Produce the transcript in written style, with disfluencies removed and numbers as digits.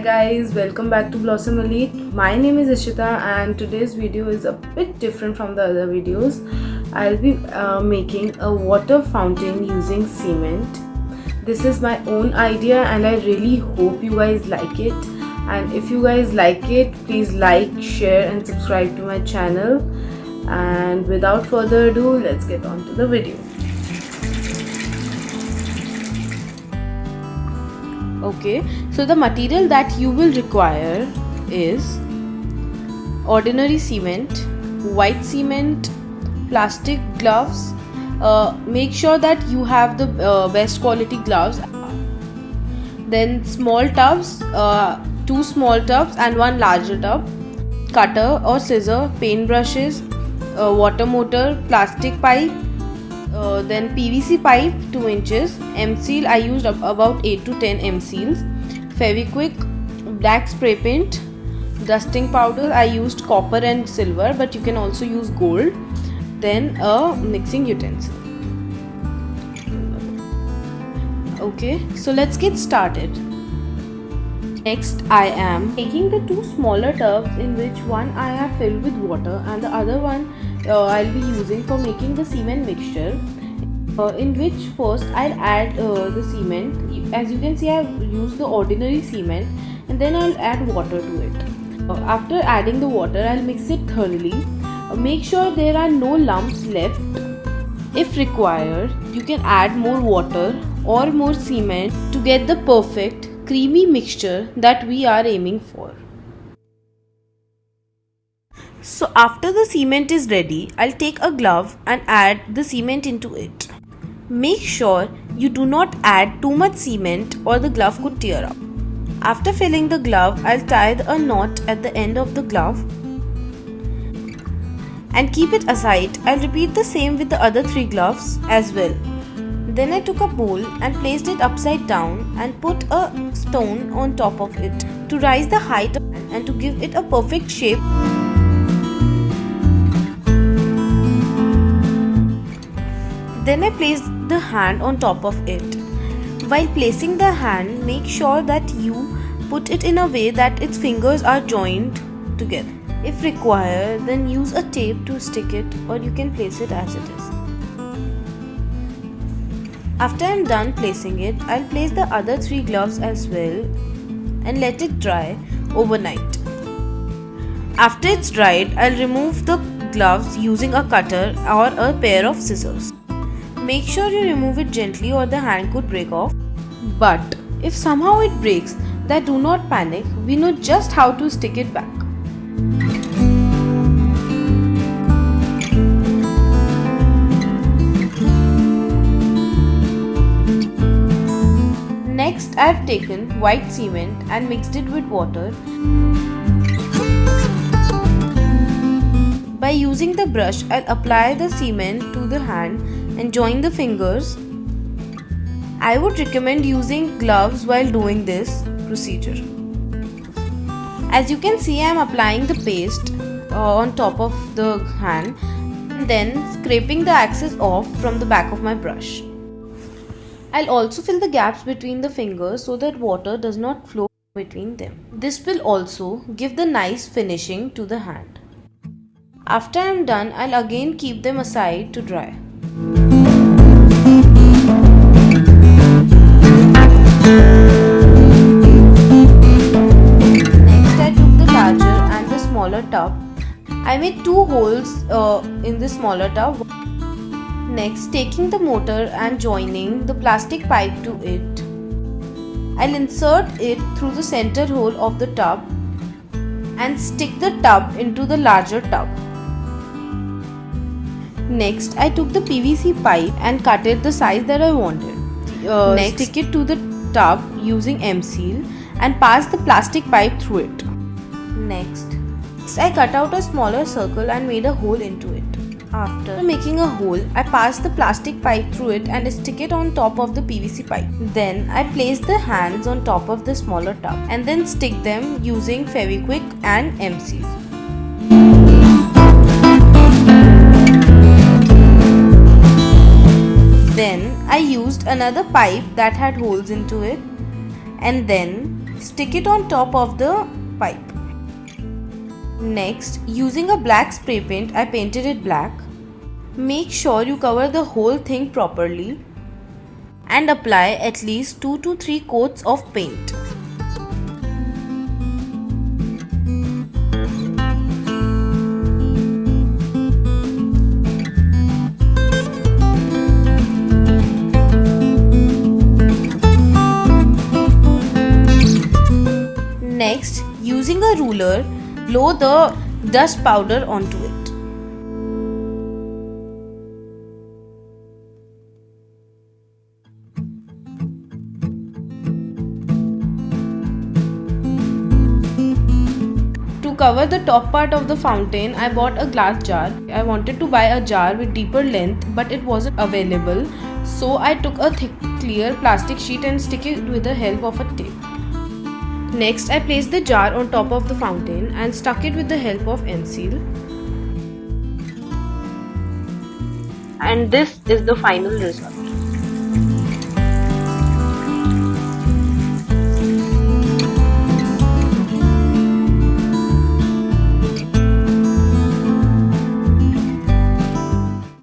guys, welcome back to Blossom Elite. My name is Ishita and today's video is a bit different from the other videos. I'll be making a water fountain using cement. This is my own idea and I really hope you guys like it. And if you guys like it, please like, share and subscribe to my channel. And without further ado, let's get on to the video. Okay, so the material that you will require is ordinary cement, white cement, plastic gloves. Make sure that you have the best quality gloves. Then small tubs, 2 small tubs and 1 larger tub, cutter or scissor, paint brushes, water motor, plastic pipe, then PVC pipe 2 inches, M-seal I used about 8 to 10 M-seals, Fevikwik, black spray paint, dusting powder I used copper and silver but you can also use gold, then a mixing utensil. Okay, so let's get started. Next, I am taking the 2 smaller tubs in which one I have filled with water and the other one I'll be using for making the cement mixture, in which first I'll add the cement. As you can see, I've used the ordinary cement and then I'll add water to it. After adding the water, I'll mix it thoroughly. Make sure there are no lumps left. If required, you can add more water or more cement to get the perfect creamy mixture that we are aiming for. So after the cement is ready, I'll take a glove and add the cement into it. Make sure you do not add too much cement or the glove could tear up. After filling the glove, I'll tie a knot at the end of the glove and keep it aside. I'll repeat the same with the other 3 gloves as well. Then I took a bowl and placed it upside down and put a stone on top of it to rise the height and to give it a perfect shape. Then I placed the hand on top of it. While placing the hand, make sure that you put it in a way that its fingers are joined together. If required, then use a tape to stick it or you can place it as it is. After I am done placing it, I'll place the other 3 gloves as well and let it dry overnight. After it's dried, I'll remove the gloves using a cutter or a pair of scissors. Make sure you remove it gently or the hand could break off. But if somehow it breaks, then do not panic. We know just how to stick it back. Next, I have taken white cement and mixed it with water. By using the brush, I'll apply the cement to the hand and join the fingers. I would recommend using gloves while doing this procedure. As you can see, I am applying the paste on top of the hand and then scraping the excess off from the back of my brush. I'll also fill the gaps between the fingers so that water does not flow between them. This will also give the nice finishing to the hand. After I am done, I'll again keep them aside to dry. Next, I took the larger and the smaller tub. I made 2 holes in the smaller tub. Next, taking the motor and joining the plastic pipe to it, I'll insert it through the center hole of the tub and stick the tub into the larger tub. Next, I took the PVC pipe and cut it the size that I wanted. Next, stick it to the tub using M-seal and pass the plastic pipe through it. Next, I cut out a smaller circle and made a hole into it. After making a hole, I pass the plastic pipe through it and stick it on top of the PVC pipe. Then I place the hands on top of the smaller tub and then stick them using Fevikwik and M-seal. Then I used another pipe that had holes into it and then Stick it on top of the pipe. Next, using a black spray paint, I painted it black. Make sure you cover the whole thing properly and apply at least 2 to 3 coats of paint. Next, using a ruler, blow the dust powder onto it. To cover the top part of the fountain, I bought a glass jar. I wanted to buy a jar with deeper length, but it wasn't available. So I took a thick clear plastic sheet and stick it with the help of a tape. Next, I placed the jar on top of the fountain and stuck it with the help of end-seal. And this is the final result.